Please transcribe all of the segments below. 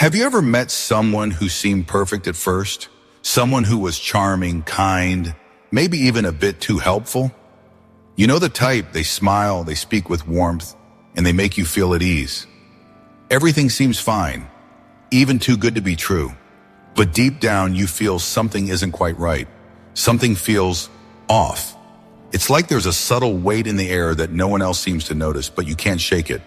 Have you ever met someone who seemed perfect at first? Someone who was charming, kind, maybe even a bit too helpful? You know the type, they smile, they speak with warmth, and they make you feel at ease. Everything seems fine, even too good to be true. But deep down, you feel something isn't quite right. Something feels off. It's like there's a subtle weight in the air that no one else seems to notice, but you can't shake it.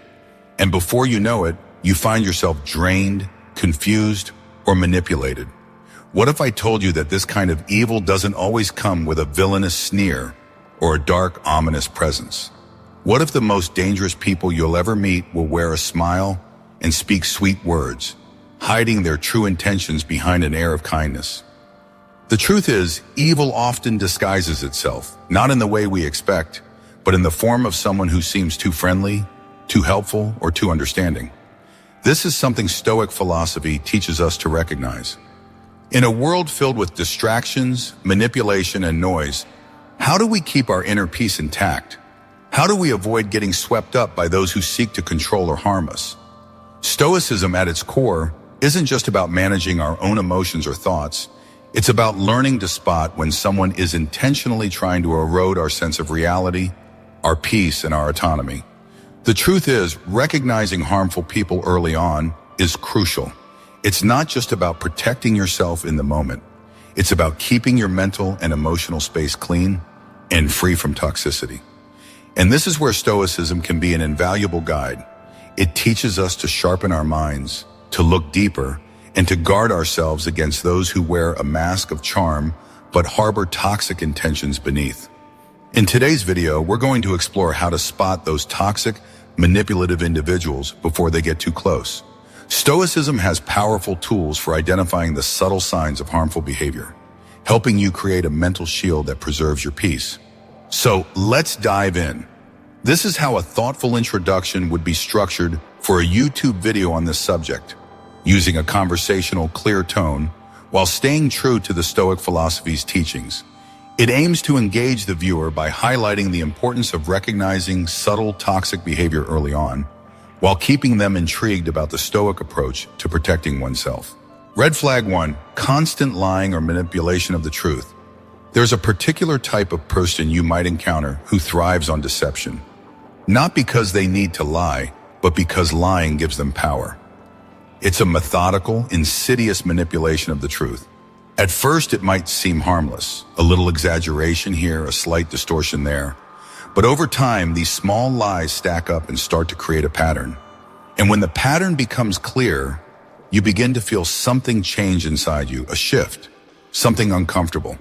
And before you know it, you find yourself drained, confused, or manipulated. What if I told you that this kind of evil doesn't always come with a villainous sneer or a dark, ominous presence? What if the most dangerous people you'll ever meet will wear a smile and speak sweet words, hiding their true intentions behind an air of kindness? The truth is, evil often disguises itself, not in the way we expect, but in the form of someone who seems too friendly, too helpful, or too understanding. This is something Stoic philosophy teaches us to recognize. In a world filled with distractions, manipulation, and noise, how do we keep our inner peace intact? How do we avoid getting swept up by those who seek to control or harm us? Stoicism at its core isn't just about managing our own emotions or thoughts. It's about learning to spot when someone is intentionally trying to erode our sense of reality, our peace, and our autonomy. The truth is, recognizing harmful people early on is crucial. It's not just about protecting yourself in the moment. It's about keeping your mental and emotional space clean and free from toxicity. And this is where Stoicism can be an invaluable guide. It teaches us to sharpen our minds, to look deeper, and to guard ourselves against those who wear a mask of charm but harbor toxic intentions beneath. In today's video, we're going to explore how to spot those toxic, manipulative individuals before they get too close. Stoicism has powerful tools for identifying the subtle signs of harmful behavior, helping you create a mental shield that preserves your peace. So let's dive in. This is how a thoughtful introduction would be structured for a YouTube video on this subject, using a conversational, clear tone while staying true to the Stoic philosophy's teachings. It aims to engage the viewer by highlighting the importance of recognizing subtle toxic behavior early on, while keeping them intrigued about the Stoic approach to protecting oneself. Red flag 1, constant lying or manipulation of the truth. There's a particular type of person you might encounter who thrives on deception, not because they need to lie, but because lying gives them power. It's a methodical, insidious manipulation of the truth. At first, it might seem harmless, a little exaggeration here, a slight distortion there. But over time, these small lies stack up and start to create a pattern. And when the pattern becomes clear, you begin to feel something change inside you, a shift, something uncomfortable.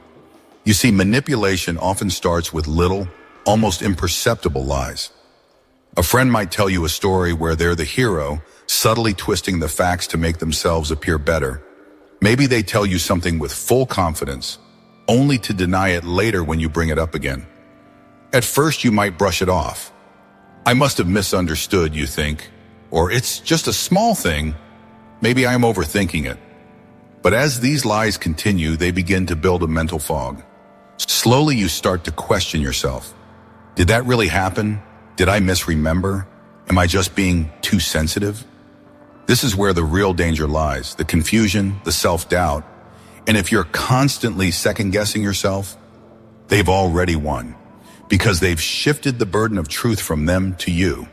You see, manipulation often starts with little, almost imperceptible lies. A friend might tell you a story where they're the hero, subtly twisting the facts to make themselves appear better. Maybe they tell you something with full confidence, only to deny it later when you bring it up again. At first, you might brush it off. I must have misunderstood, you think, or it's just a small thing. Maybe I'm overthinking it. But as these lies continue, they begin to build a mental fog. Slowly, you start to question yourself. Did that really happen? Did I misremember? Am I just being too sensitive? This is where the real danger lies, the confusion, the self-doubt. And if you're constantly second-guessing yourself, they've already won, because they've shifted the burden of truth from them to you.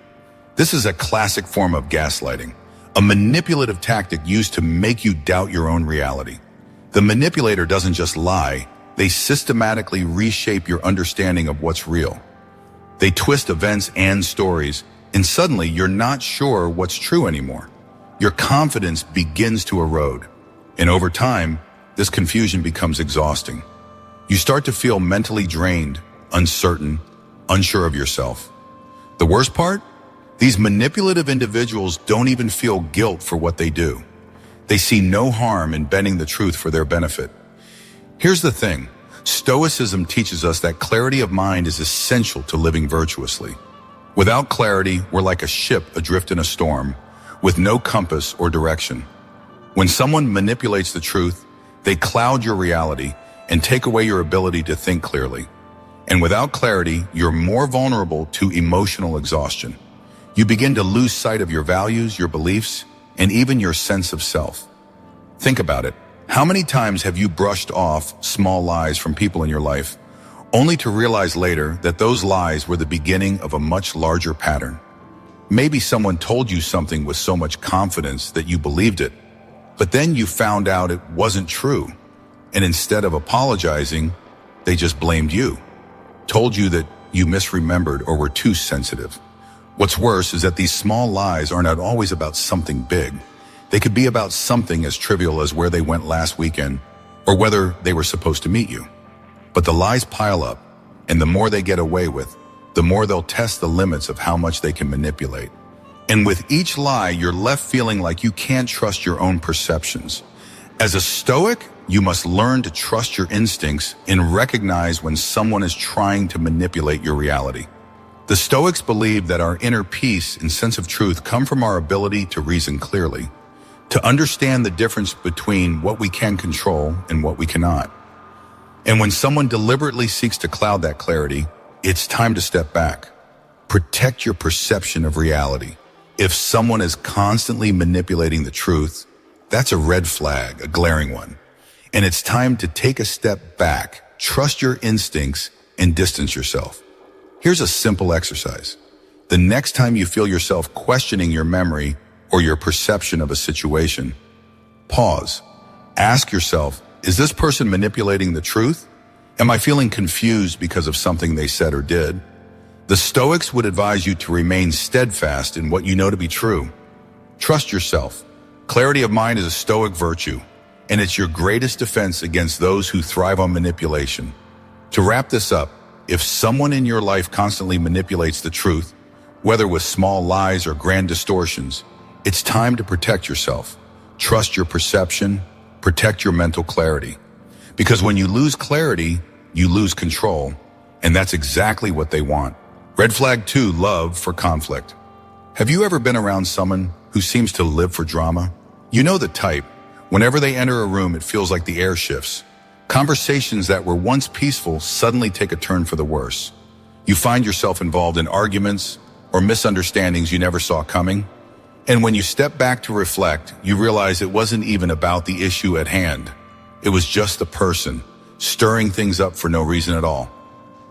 This is a classic form of gaslighting, a manipulative tactic used to make you doubt your own reality. The manipulator doesn't just lie, they systematically reshape your understanding of what's real. They twist events and stories, and suddenly you're not sure what's true anymore. Your confidence begins to erode, and over time, this confusion becomes exhausting. You start to feel mentally drained, uncertain, unsure of yourself. The worst part? These manipulative individuals don't even feel guilt for what they do. They see no harm in bending the truth for their benefit. Here's the thing. Stoicism teaches us that clarity of mind is essential to living virtuously. Without clarity, we're like a ship adrift in a storm, with no compass or direction. When someone manipulates the truth, they cloud your reality and take away your ability to think clearly. And without clarity, you're more vulnerable to emotional exhaustion. You begin to lose sight of your values, your beliefs, and even your sense of self. Think about it. How many times have you brushed off small lies from people in your life, only to realize later that those lies were the beginning of a much larger pattern? Maybe someone told you something with so much confidence that you believed it, but then you found out it wasn't true, and instead of apologizing, they just blamed you, told you that you misremembered or were too sensitive. What's worse is that these small lies are not always about something big. They could be about something as trivial as where they went last weekend or whether they were supposed to meet you. But the lies pile up, and the more they get away with, the more they'll test the limits of how much they can manipulate. And with each lie, you're left feeling like you can't trust your own perceptions. As a Stoic, you must learn to trust your instincts and recognize when someone is trying to manipulate your reality. The Stoics believe that our inner peace and sense of truth come from our ability to reason clearly, to understand the difference between what we can control and what we cannot. And when someone deliberately seeks to cloud that clarity, it's time to step back. Protect your perception of reality. If someone is constantly manipulating the truth, that's a red flag, a glaring one. And it's time to take a step back, trust your instincts, and distance yourself. Here's a simple exercise. The next time you feel yourself questioning your memory or your perception of a situation, pause. Ask yourself, is this person manipulating the truth? Am I feeling confused because of something they said or did? The Stoics would advise you to remain steadfast in what you know to be true. Trust yourself. Clarity of mind is a Stoic virtue, and it's your greatest defense against those who thrive on manipulation. To wrap this up, if someone in your life constantly manipulates the truth, whether with small lies or grand distortions, it's time to protect yourself. Trust your perception, protect your mental clarity. Because when you lose clarity, you lose control, and that's exactly what they want. Red flag 2, love for conflict. Have you ever been around someone who seems to live for drama? You know the type. Whenever they enter a room, it feels like the air shifts. Conversations that were once peaceful suddenly take a turn for the worse. You find yourself involved in arguments or misunderstandings you never saw coming. And when you step back to reflect, you realize it wasn't even about the issue at hand. It was just the person, stirring things up for no reason at all.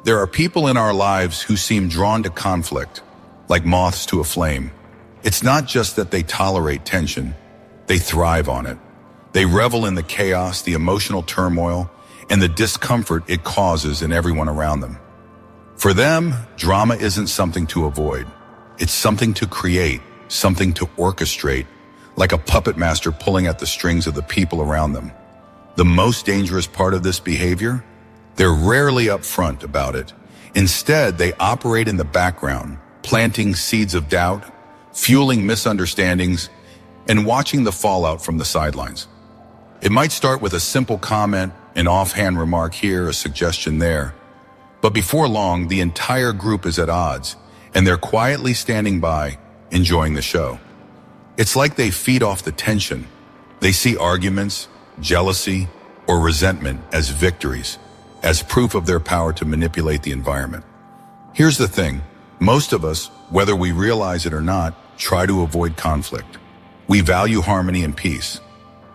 There are people in our lives who seem drawn to conflict, like moths to a flame. It's not just that they tolerate tension, they thrive on it. They revel in the chaos, the emotional turmoil, and the discomfort it causes in everyone around them. For them, drama isn't something to avoid. It's something to create, something to orchestrate, like a puppet master pulling at the strings of the people around them. The most dangerous part of this behavior? They're rarely upfront about it. Instead, they operate in the background, planting seeds of doubt, fueling misunderstandings, and watching the fallout from the sidelines. It might start with a simple comment, an offhand remark here, a suggestion there. But before long, the entire group is at odds, and they're quietly standing by, enjoying the show. It's like they feed off the tension. They see arguments, jealousy, or resentment as victories, as proof of their power to manipulate the environment. Here's the thing. Most of us, whether we realize it or not, try to avoid conflict. We value harmony and peace.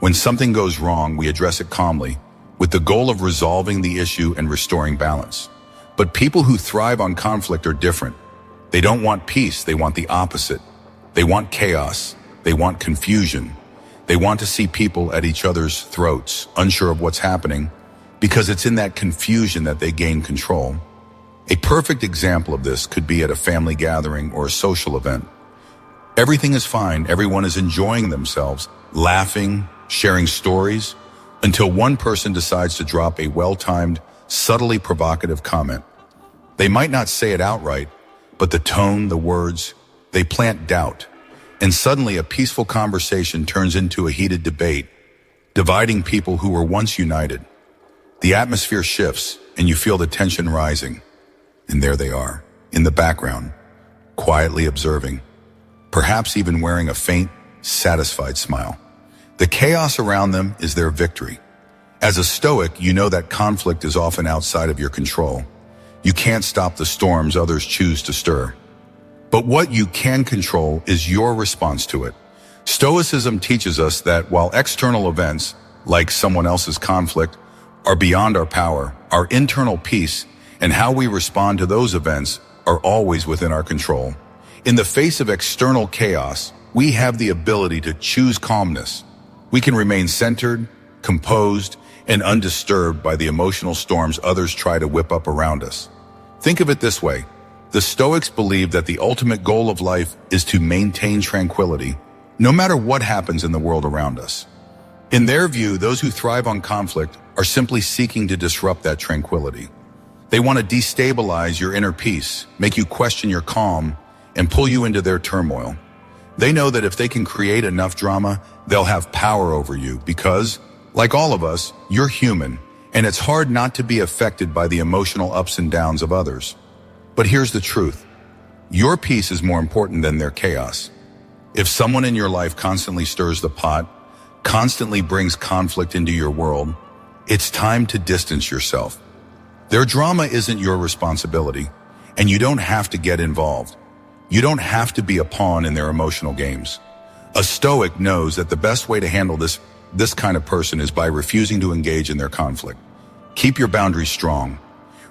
When something goes wrong, we address it calmly, with the goal of resolving the issue and restoring balance. But people who thrive on conflict are different. They don't want peace, they want the opposite. They want chaos, they want confusion. They want to see people at each other's throats, unsure of what's happening, because it's in that confusion that they gain control. A perfect example of this could be at a family gathering or a social event. Everything is fine, everyone is enjoying themselves, laughing, sharing stories, until one person decides to drop a well-timed, subtly provocative comment. They might not say it outright, but the tone, the words, they plant doubt. And suddenly a peaceful conversation turns into a heated debate, dividing people who were once united. The atmosphere shifts, and you feel the tension rising. And there they are, in the background, quietly observing, perhaps even wearing a faint, satisfied smile. The chaos around them is their victory. As a Stoic, you know that conflict is often outside of your control. You can't stop the storms others choose to stir. But what you can control is your response to it. Stoicism teaches us that while external events, like someone else's conflict, are beyond our power, our internal peace and how we respond to those events are always within our control. In the face of external chaos, we have the ability to choose calmness. We can remain centered, composed, and undisturbed by the emotional storms others try to whip up around us. Think of it this way. The Stoics believe that the ultimate goal of life is to maintain tranquility, no matter what happens in the world around us. In their view, those who thrive on conflict are simply seeking to disrupt that tranquility. They want to destabilize your inner peace, make you question your calm, and pull you into their turmoil. They know that if they can create enough drama, they'll have power over you because, like all of us, you're human, and it's hard not to be affected by the emotional ups and downs of others. But here's the truth. Your peace is more important than their chaos. If someone in your life constantly stirs the pot, constantly brings conflict into your world, it's time to distance yourself. Their drama isn't your responsibility, and you don't have to get involved. You don't have to be a pawn in their emotional games. A Stoic knows that the best way to handle this kind of person is by refusing to engage in their conflict. Keep your boundaries strong.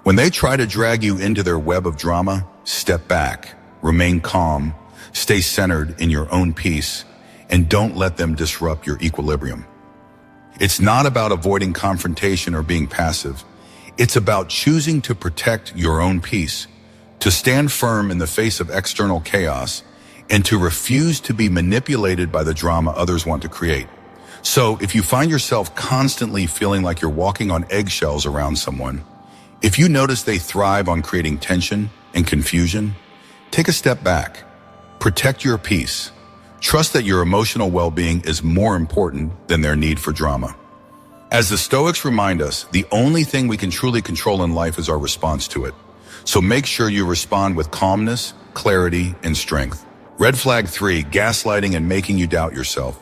When they try to drag you into their web of drama, step back, remain calm, stay centered in your own peace, and don't let them disrupt your equilibrium. It's not about avoiding confrontation or being passive. It's about choosing to protect your own peace, to stand firm in the face of external chaos, and to refuse to be manipulated by the drama others want to create. So if you find yourself constantly feeling like you're walking on eggshells around someone, if you notice they thrive on creating tension and confusion, take a step back. Protect your peace. Trust that your emotional well-being is more important than their need for drama. As the Stoics remind us, the only thing we can truly control in life is our response to it. So make sure you respond with calmness, clarity, and strength. Red flag 3, gaslighting and making you doubt yourself.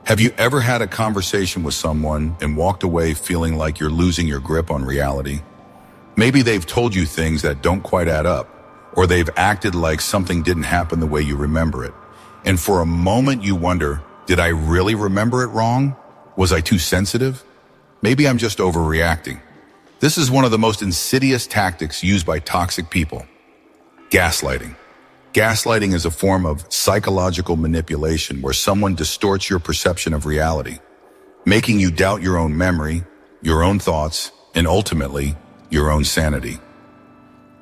Have you ever had a conversation with someone and walked away feeling like you're losing your grip on reality? Maybe they've told you things that don't quite add up, or they've acted like something didn't happen the way you remember it. And for a moment you wonder, did I really remember it wrong? Was I too sensitive? Maybe I'm just overreacting. This is one of the most insidious tactics used by toxic people. Gaslighting. Gaslighting is a form of psychological manipulation where someone distorts your perception of reality, making you doubt your own memory, your own thoughts, and ultimately, your own sanity.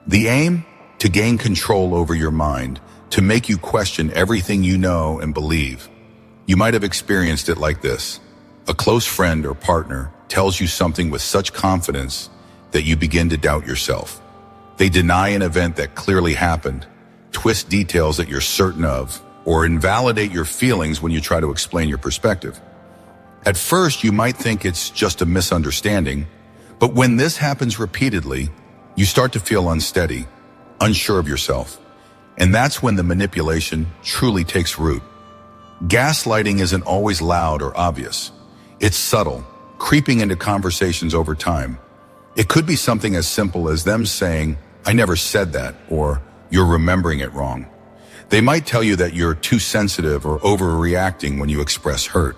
The aim? To gain control over your mind, to make you question everything you know and believe. You might have experienced it like this. A close friend or partner tells you something with such confidence that you begin to doubt yourself. They deny an event that clearly happened, twist details that you're certain of, or invalidate your feelings when you try to explain your perspective. At first, you might think it's just a misunderstanding, but when this happens repeatedly, you start to feel unsteady, unsure of yourself. And that's when the manipulation truly takes root. Gaslighting isn't always loud or obvious. It's subtle, creeping into conversations over time. It could be something as simple as them saying, "I never said that," or "You're remembering it wrong." They might tell you that you're too sensitive or overreacting when you express hurt.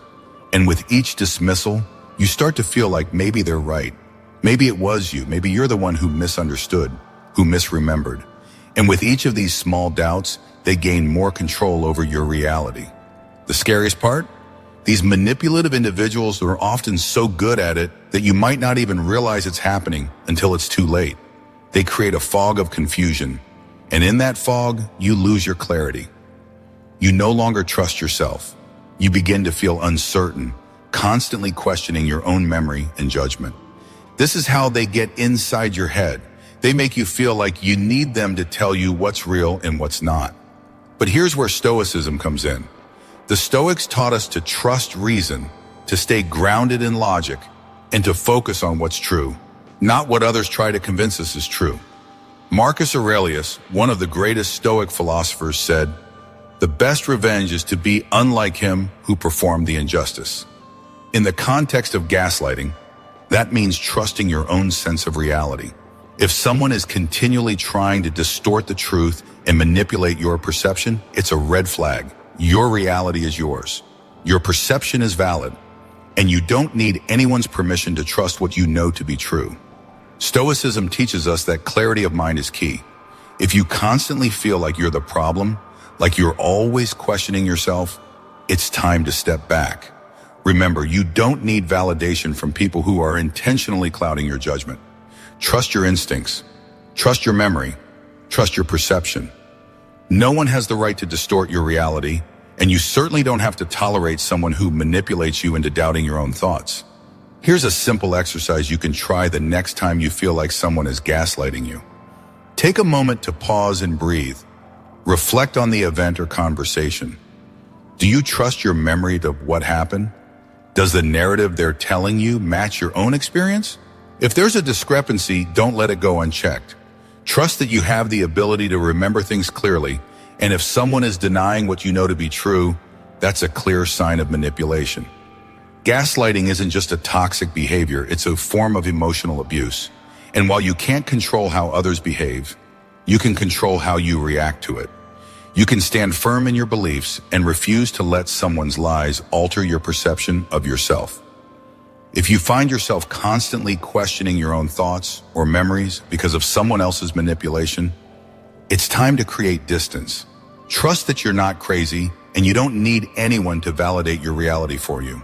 And with each dismissal, you start to feel like maybe they're right. Maybe it was you. Maybe you're the one who misunderstood, who misremembered. And with each of these small doubts, they gain more control over your reality. The scariest part? These manipulative individuals are often so good at it that you might not even realize it's happening until it's too late. They create a fog of confusion, and in that fog, you lose your clarity. You no longer trust yourself. You begin to feel uncertain, constantly questioning your own memory and judgment. This is how they get inside your head. They make you feel like you need them to tell you what's real and what's not. But here's where Stoicism comes in. The Stoics taught us to trust reason, to stay grounded in logic, and to focus on what's true, not what others try to convince us is true. Marcus Aurelius, one of the greatest Stoic philosophers, said, "The best revenge is to be unlike him who performed the injustice." In the context of gaslighting, that means trusting your own sense of reality. If someone is continually trying to distort the truth and manipulate your perception, it's a red flag. Your reality is yours. Your perception is valid, and you don't need anyone's permission to trust what you know to be true. Stoicism teaches us that clarity of mind is key. If you constantly feel like you're the problem, like you're always questioning yourself, it's time to step back. Remember, you don't need validation from people who are intentionally clouding your judgment. Trust your instincts. Trust your memory. Trust your perception. No one has the right to distort your reality, and you certainly don't have to tolerate someone who manipulates you into doubting your own thoughts. Here's a simple exercise you can try the next time you feel like someone is gaslighting you. Take a moment to pause and breathe. Reflect on the event or conversation. Do you trust your memory of what happened? Does the narrative they're telling you match your own experience? If there's a discrepancy, don't let it go unchecked. Trust that you have the ability to remember things clearly, and if someone is denying what you know to be true, that's a clear sign of manipulation. Gaslighting isn't just a toxic behavior, it's a form of emotional abuse. And while you can't control how others behave, you can control how you react to it. You can stand firm in your beliefs and refuse to let someone's lies alter your perception of yourself. If you find yourself constantly questioning your own thoughts or memories because of someone else's manipulation, it's time to create distance. Trust that you're not crazy and you don't need anyone to validate your reality for you.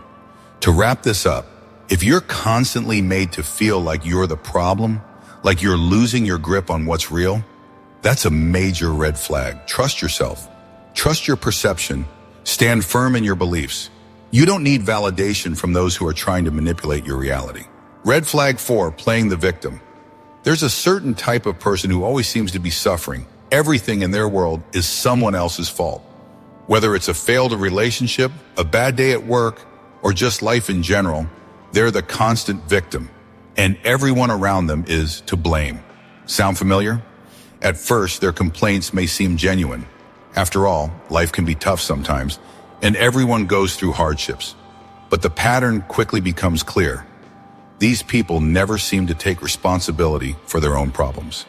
To wrap this up, if you're constantly made to feel like you're the problem, like you're losing your grip on what's real, that's a major red flag. Trust yourself. Trust your perception. Stand firm in your beliefs. You don't need validation from those who are trying to manipulate your reality. Red flag 4, playing the victim. There's a certain type of person who always seems to be suffering. Everything in their world is someone else's fault. Whether it's a failed relationship, a bad day at work, or just life in general, they're the constant victim, and everyone around them is to blame. Sound familiar? At first, their complaints may seem genuine. After all, life can be tough sometimes, and everyone goes through hardships. But the pattern quickly becomes clear. These people never seem to take responsibility for their own problems.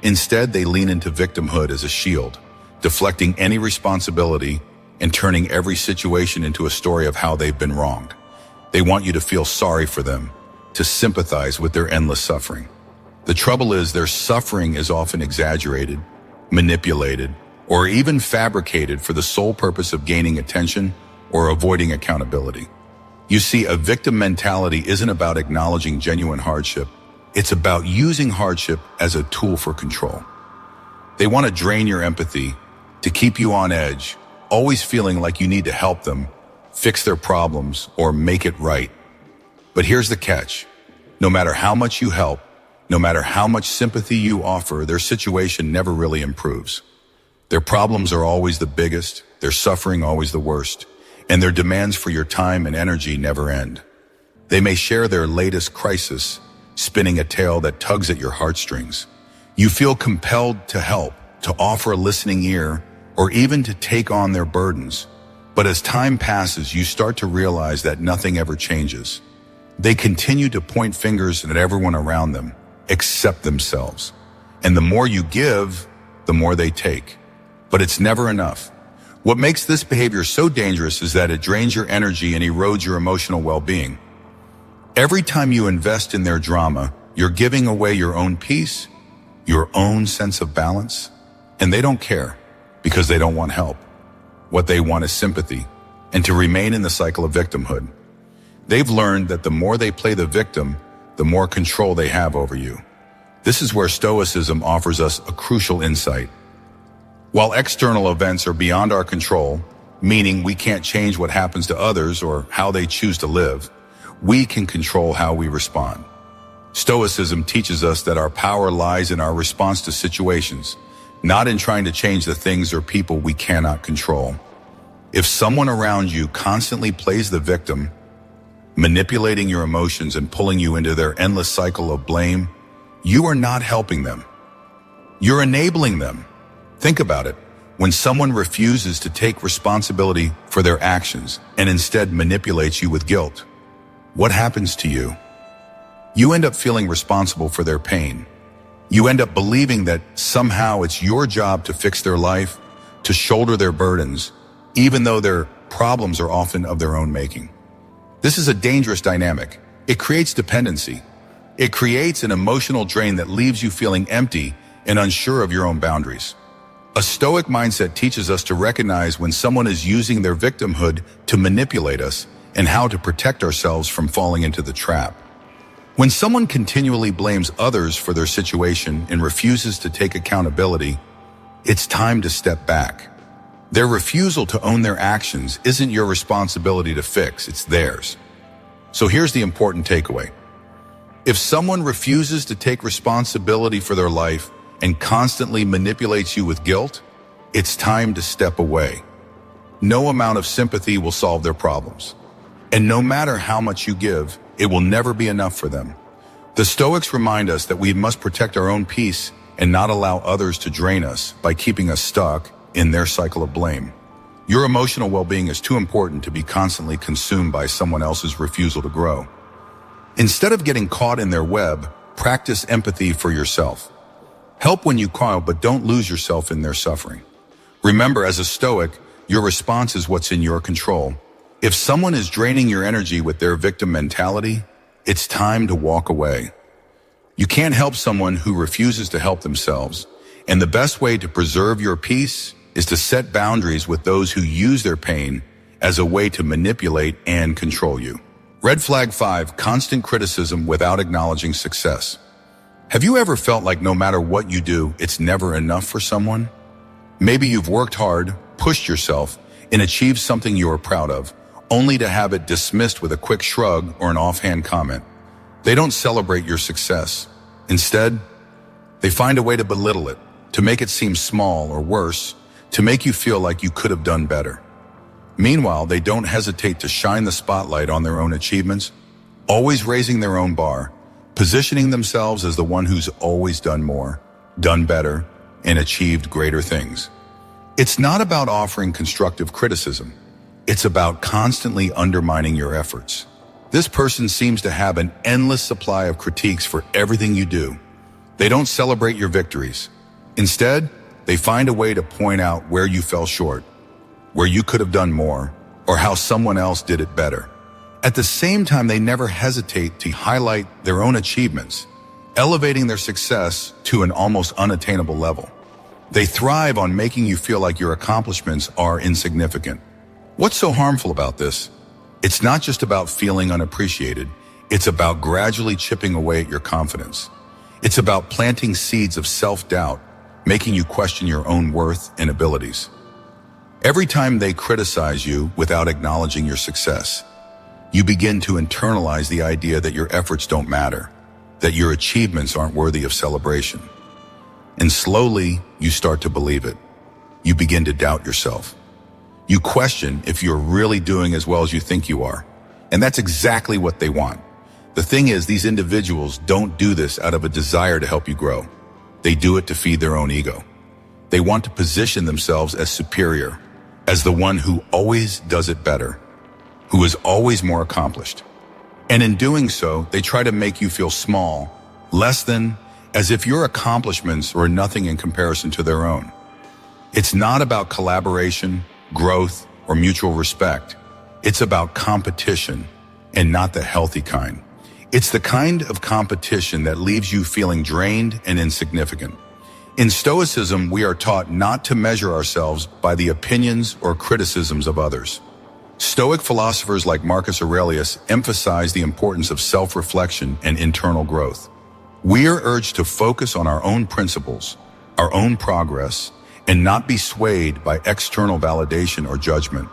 Instead, they lean into victimhood as a shield, deflecting any responsibility and turning every situation into a story of how they've been wronged. They want you to feel sorry for them, to sympathize with their endless suffering. The trouble is, their suffering is often exaggerated, manipulated, or even fabricated for the sole purpose of gaining attention or avoiding accountability. You see, a victim mentality isn't about acknowledging genuine hardship. It's about using hardship as a tool for control. They want to drain your empathy, to keep you on edge, always feeling like you need to help them, fix their problems, or make it right. But here's the catch. No matter how much you help, no matter how much sympathy you offer, their situation never really improves. Their problems are always the biggest, their suffering always the worst, and their demands for your time and energy never end. They may share their latest crisis, spinning a tale that tugs at your heartstrings. You feel compelled to help, to offer a listening ear, or even to take on their burdens. But as time passes, you start to realize that nothing ever changes. They continue to point fingers at everyone around them, except themselves. And the more you give, the more they take. But it's never enough. What makes this behavior so dangerous is that it drains your energy and erodes your emotional well-being. Every time you invest in their drama, you're giving away your own peace, your own sense of balance, and they don't care because they don't want help. What they want is sympathy and to remain in the cycle of victimhood. They've learned that the more they play the victim, the more control they have over you. This is where Stoicism offers us a crucial insight. While external events are beyond our control, meaning we can't change what happens to others or how they choose to live, we can control how we respond. Stoicism teaches us that our power lies in our response to situations, not in trying to change the things or people we cannot control. If someone around you constantly plays the victim, manipulating your emotions and pulling you into their endless cycle of blame, you are not helping them. You're enabling them. Think about it. When someone refuses to take responsibility for their actions and instead manipulates you with guilt, what happens to you? You end up feeling responsible for their pain. You end up believing that somehow it's your job to fix their life, to shoulder their burdens, even though they're problems are often of their own making. This is a dangerous dynamic. It creates dependency. It creates an emotional drain that leaves you feeling empty and unsure of your own boundaries. A Stoic mindset teaches us to recognize when someone is using their victimhood to manipulate us and how to protect ourselves from falling into the trap. When someone continually blames others for their situation and refuses to take accountability, it's time to step back. Their refusal to own their actions isn't your responsibility to fix, it's theirs. So here's the important takeaway. If someone refuses to take responsibility for their life and constantly manipulates you with guilt, it's time to step away. No amount of sympathy will solve their problems. And no matter how much you give, it will never be enough for them. The Stoics remind us that we must protect our own peace and not allow others to drain us by keeping us stuck in their cycle of blame. Your emotional well-being is too important to be constantly consumed by someone else's refusal to grow. Instead of getting caught in their web, practice empathy for yourself. Help when you call, but don't lose yourself in their suffering. Remember, as a Stoic, your response is what's in your control. If someone is draining your energy with their victim mentality, it's time to walk away. You can't help someone who refuses to help themselves, and the best way to preserve your peace is to set boundaries with those who use their pain as a way to manipulate and control you. Red flag 5, constant criticism without acknowledging success. Have you ever felt like no matter what you do, it's never enough for someone? Maybe you've worked hard, pushed yourself, and achieved something you are proud of, only to have it dismissed with a quick shrug or an offhand comment. They don't celebrate your success. Instead, they find a way to belittle it, to make it seem small or worse, to make you feel like you could have done better. Meanwhile, they don't hesitate to shine the spotlight on their own achievements, always raising their own bar, positioning themselves as the one who's always done more, done better, and achieved greater things. It's not about offering constructive criticism. It's about constantly undermining your efforts. This person seems to have an endless supply of critiques for everything you do. They don't celebrate your victories. Instead, they find a way to point out where you fell short, where you could have done more, or how someone else did it better. At the same time, they never hesitate to highlight their own achievements, elevating their success to an almost unattainable level. They thrive on making you feel like your accomplishments are insignificant. What's so harmful about this? It's not just about feeling unappreciated. It's about gradually chipping away at your confidence. It's about planting seeds of self-doubt, making you question your own worth and abilities. Every time they criticize you without acknowledging your success, you begin to internalize the idea that your efforts don't matter, that your achievements aren't worthy of celebration. And slowly, you start to believe it. You begin to doubt yourself. You question if you're really doing as well as you think you are. And that's exactly what they want. The thing is, these individuals don't do this out of a desire to help you grow. They do it to feed their own ego. They want to position themselves as superior, as the one who always does it better, who is always more accomplished. And in doing so, they try to make you feel small, less than, as if your accomplishments were nothing in comparison to their own. It's not about collaboration, growth, or mutual respect. It's about competition, and not the healthy kind. It's the kind of competition that leaves you feeling drained and insignificant. In Stoicism, we are taught not to measure ourselves by the opinions or criticisms of others. Stoic philosophers like Marcus Aurelius emphasize the importance of self-reflection and internal growth. We are urged to focus on our own principles, our own progress, and not be swayed by external validation or judgment.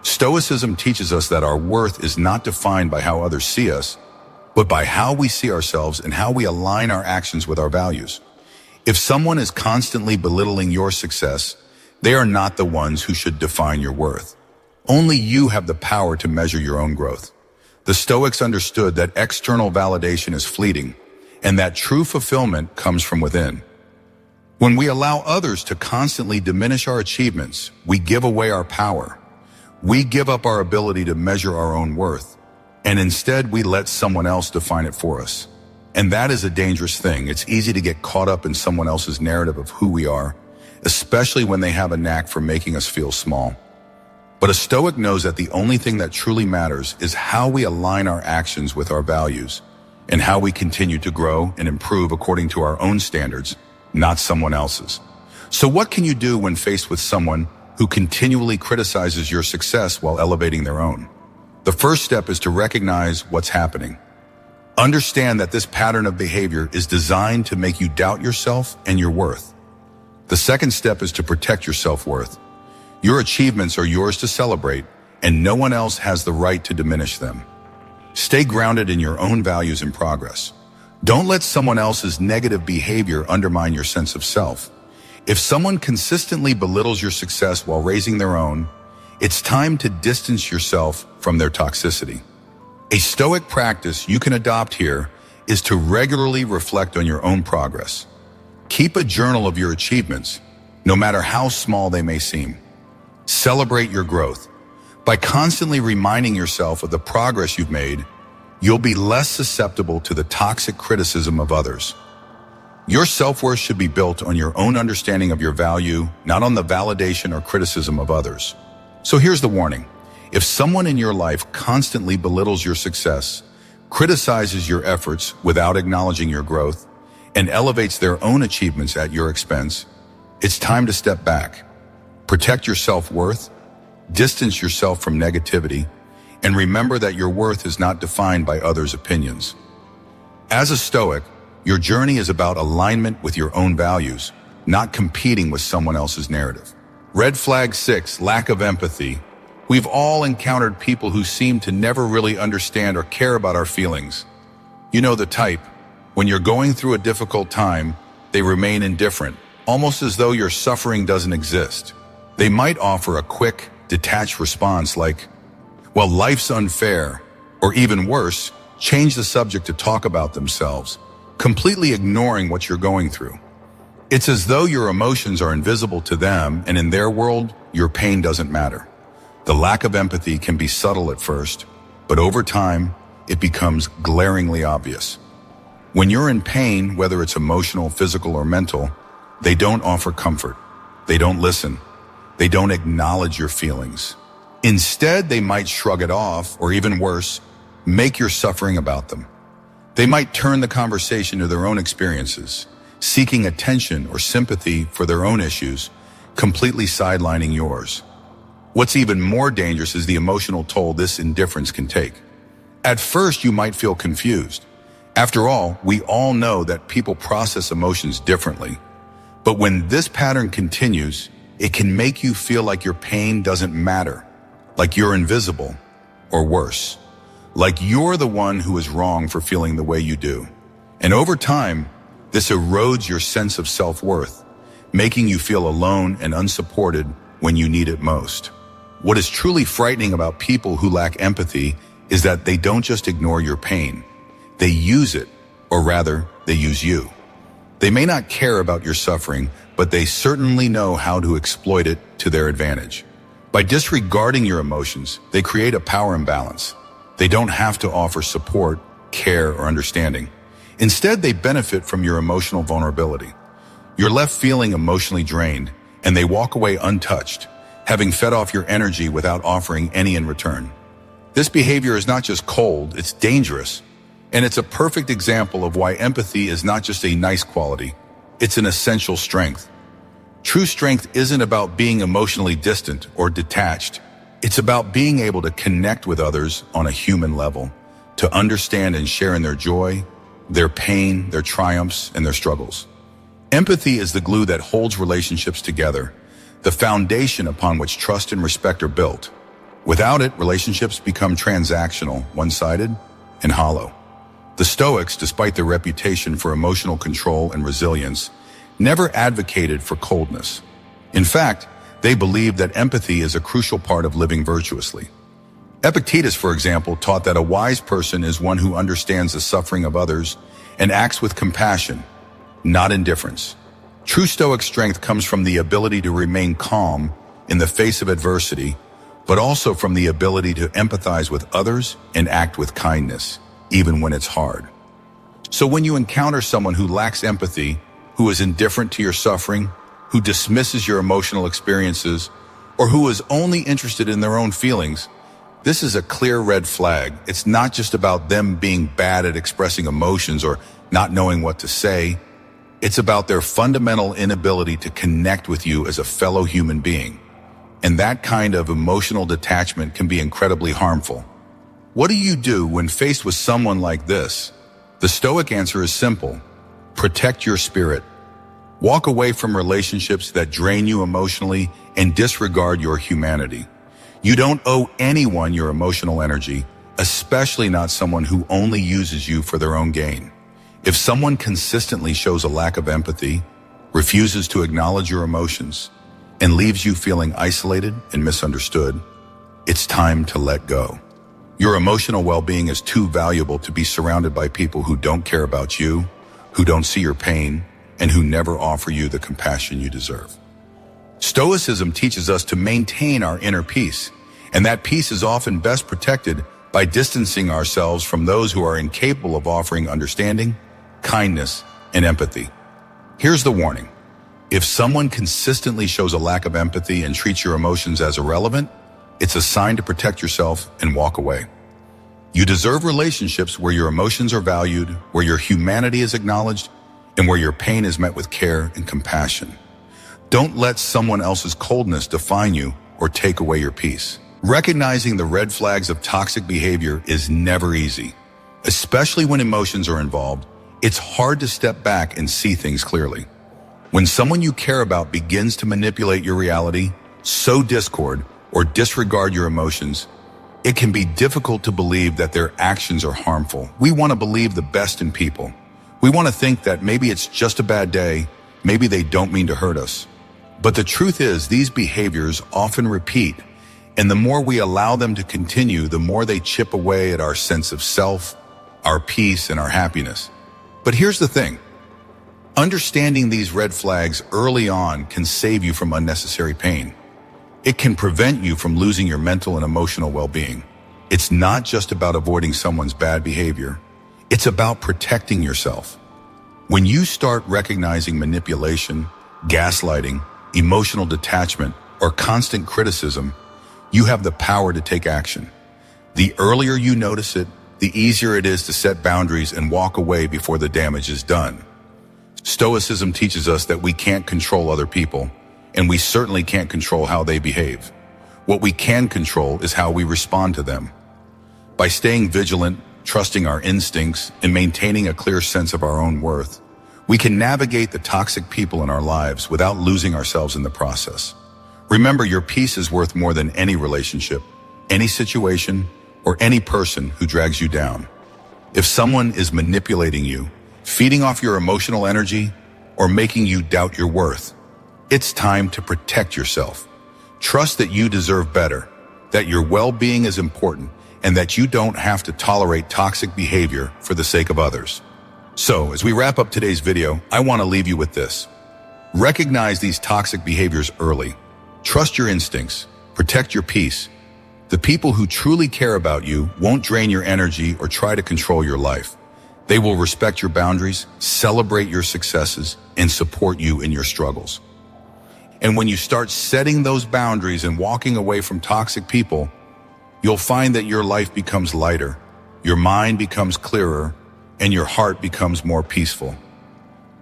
Stoicism teaches us that our worth is not defined by how others see us, but by how we see ourselves and how we align our actions with our values. If someone is constantly belittling your success, they are not the ones who should define your worth. Only you have the power to measure your own growth. The Stoics understood that external validation is fleeting, and that true fulfillment comes from within. When we allow others to constantly diminish our achievements, we give away our power. We give up our ability to measure our own worth, and instead we let someone else define it for us. And that is a dangerous thing. It's easy to get caught up in someone else's narrative of who we are, especially when they have a knack for making us feel small. But a Stoic knows that the only thing that truly matters is how we align our actions with our values and how we continue to grow and improve according to our own standards, not someone else's. So what can you do when faced with someone who continually criticizes your success while elevating their own? The first step is to recognize what's happening. Understand that this pattern of behavior is designed to make you doubt yourself and your worth. The second step is to protect your self-worth. Your achievements are yours to celebrate, and no one else has the right to diminish them. Stay grounded in your own values and progress. Don't let someone else's negative behavior undermine your sense of self. If someone consistently belittles your success while raising their own, it's time to distance yourself from their toxicity. A Stoic practice you can adopt here is to regularly reflect on your own progress. Keep a journal of your achievements, no matter how small they may seem. Celebrate your growth. By constantly reminding yourself of the progress you've made, you'll be less susceptible to the toxic criticism of others. Your self-worth should be built on your own understanding of your value, not on the validation or criticism of others. So here's the warning. If someone in your life constantly belittles your success, criticizes your efforts without acknowledging your growth, and elevates their own achievements at your expense, it's time to step back. Protect your self-worth, distance yourself from negativity, and remember that your worth is not defined by others' opinions. As a Stoic, your journey is about alignment with your own values, not competing with someone else's narrative. Red flag 6, lack of empathy. We've all encountered people who seem to never really understand or care about our feelings. You know the type. When you're going through a difficult time, they remain indifferent, almost as though your suffering doesn't exist. They might offer a quick, detached response like, "Well, life's unfair," or even worse, change the subject to talk about themselves, completely ignoring what you're going through. It's as though your emotions are invisible to them, and in their world, your pain doesn't matter. The lack of empathy can be subtle at first, but over time, it becomes glaringly obvious. When you're in pain, whether it's emotional, physical, or mental, they don't offer comfort. They don't listen. They don't acknowledge your feelings. Instead, they might shrug it off, or even worse, make your suffering about them. They might turn the conversation to their own experiences, seeking attention or sympathy for their own issues, completely sidelining yours. What's even more dangerous is the emotional toll this indifference can take. At first, you might feel confused. After all, we all know that people process emotions differently. But when this pattern continues, it can make you feel like your pain doesn't matter, like you're invisible, or worse, like you're the one who is wrong for feeling the way you do. And over time, this erodes your sense of self-worth, making you feel alone and unsupported when you need it most. What is truly frightening about people who lack empathy is that they don't just ignore your pain. They use it, or rather, they use you. They may not care about your suffering, but they certainly know how to exploit it to their advantage. By disregarding your emotions, they create a power imbalance. They don't have to offer support, care, or understanding. Instead, they benefit from your emotional vulnerability. You're left feeling emotionally drained, and they walk away untouched, having fed off your energy without offering any in return. This behavior is not just cold, it's dangerous. And it's a perfect example of why empathy is not just a nice quality, it's an essential strength. True strength isn't about being emotionally distant or detached. It's about being able to connect with others on a human level, to understand and share in their joy, their pain, their triumphs, and their struggles. Empathy is the glue that holds relationships together, the foundation upon which trust and respect are built. Without it, relationships become transactional, one-sided, and hollow. The Stoics, despite their reputation for emotional control and resilience, never advocated for coldness. In fact, they believed that empathy is a crucial part of living virtuously. Epictetus, for example, taught that a wise person is one who understands the suffering of others and acts with compassion, not indifference. True Stoic strength comes from the ability to remain calm in the face of adversity, but also from the ability to empathize with others and act with kindness, even when it's hard. So when you encounter someone who lacks empathy, who is indifferent to your suffering, who dismisses your emotional experiences, or who is only interested in their own feelings, this is a clear red flag. It's not just about them being bad at expressing emotions or not knowing what to say. It's about their fundamental inability to connect with you as a fellow human being. And that kind of emotional detachment can be incredibly harmful. What do you do when faced with someone like this? The Stoic answer is simple. Protect your spirit. Walk away from relationships that drain you emotionally and disregard your humanity. You don't owe anyone your emotional energy, especially not someone who only uses you for their own gain. If someone consistently shows a lack of empathy, refuses to acknowledge your emotions, and leaves you feeling isolated and misunderstood, it's time to let go. Your emotional well-being is too valuable to be surrounded by people who don't care about you, who don't see your pain, and who never offer you the compassion you deserve. Stoicism teaches us to maintain our inner peace, and that peace is often best protected by distancing ourselves from those who are incapable of offering understanding, kindness, and empathy. Here's the warning. If someone consistently shows a lack of empathy and treats your emotions as irrelevant, it's a sign to protect yourself and walk away. You deserve relationships where your emotions are valued, where your humanity is acknowledged, and where your pain is met with care and compassion. Don't let someone else's coldness define you or take away your peace. Recognizing the red flags of toxic behavior is never easy. Especially when emotions are involved, it's hard to step back and see things clearly. When someone you care about begins to manipulate your reality, sow discord, or disregard your emotions, it can be difficult to believe that their actions are harmful. We want to believe the best in people. We want to think that maybe it's just a bad day, maybe they don't mean to hurt us. But the truth is, these behaviors often repeat, and the more we allow them to continue, the more they chip away at our sense of self, our peace, and our happiness. But here's the thing. Understanding these red flags early on can save you from unnecessary pain. It can prevent you from losing your mental and emotional well-being. It's not just about avoiding someone's bad behavior. It's about protecting yourself. When you start recognizing manipulation, gaslighting, emotional detachment, or constant criticism, you have the power to take action. The earlier you notice it, the easier it is to set boundaries and walk away before the damage is done. Stoicism teaches us that we can't control other people, and we certainly can't control how they behave. What we can control is how we respond to them. By staying vigilant, trusting our instincts, and maintaining a clear sense of our own worth, we can navigate the toxic people in our lives without losing ourselves in the process. Remember, your peace is worth more than any relationship, any situation, or any person who drags you down. If someone is manipulating you, feeding off your emotional energy, or making you doubt your worth, it's time to protect yourself. Trust that you deserve better, that your well-being is important, and that you don't have to tolerate toxic behavior for the sake of others. So, as we wrap up today's video, I want to leave you with this. Recognize these toxic behaviors early. Trust your instincts. Protect your peace. The people who truly care about you won't drain your energy or try to control your life. They will respect your boundaries, celebrate your successes, and support you in your struggles. And when you start setting those boundaries and walking away from toxic people, you'll find that your life becomes lighter, your mind becomes clearer, and your heart becomes more peaceful.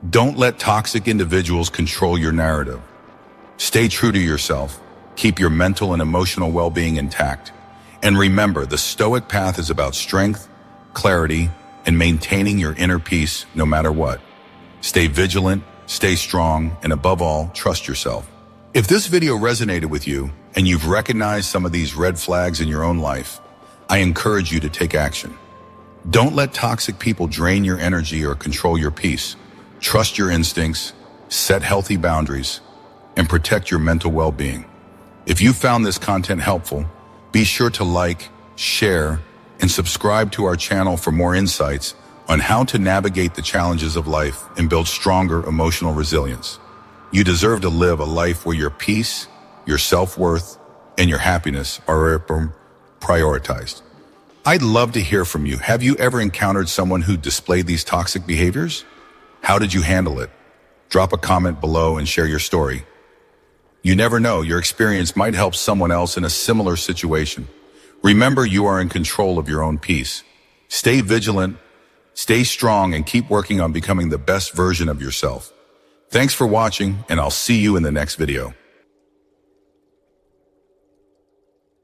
Don't let toxic individuals control your narrative. Stay true to yourself. Keep your mental and emotional well-being intact. And remember, the Stoic path is about strength, clarity, and maintaining your inner peace no matter what. Stay vigilant, stay strong, and above all, trust yourself. If this video resonated with you and you've recognized some of these red flags in your own life, I encourage you to take action. Don't let toxic people drain your energy or control your peace. Trust your instincts, set healthy boundaries, and protect your mental well-being. If you found this content helpful, be sure to like, share, and subscribe to our channel for more insights on how to navigate the challenges of life and build stronger emotional resilience. You deserve to live a life where your peace, your self-worth, and your happiness are prioritized. I'd love to hear from you. Have you ever encountered someone who displayed these toxic behaviors? How did you handle it? Drop a comment below and share your story. You never know, your experience might help someone else in a similar situation. Remember, you are in control of your own peace. Stay vigilant, stay strong, and keep working on becoming the best version of yourself. Thanks for watching, and I'll see you in the next video.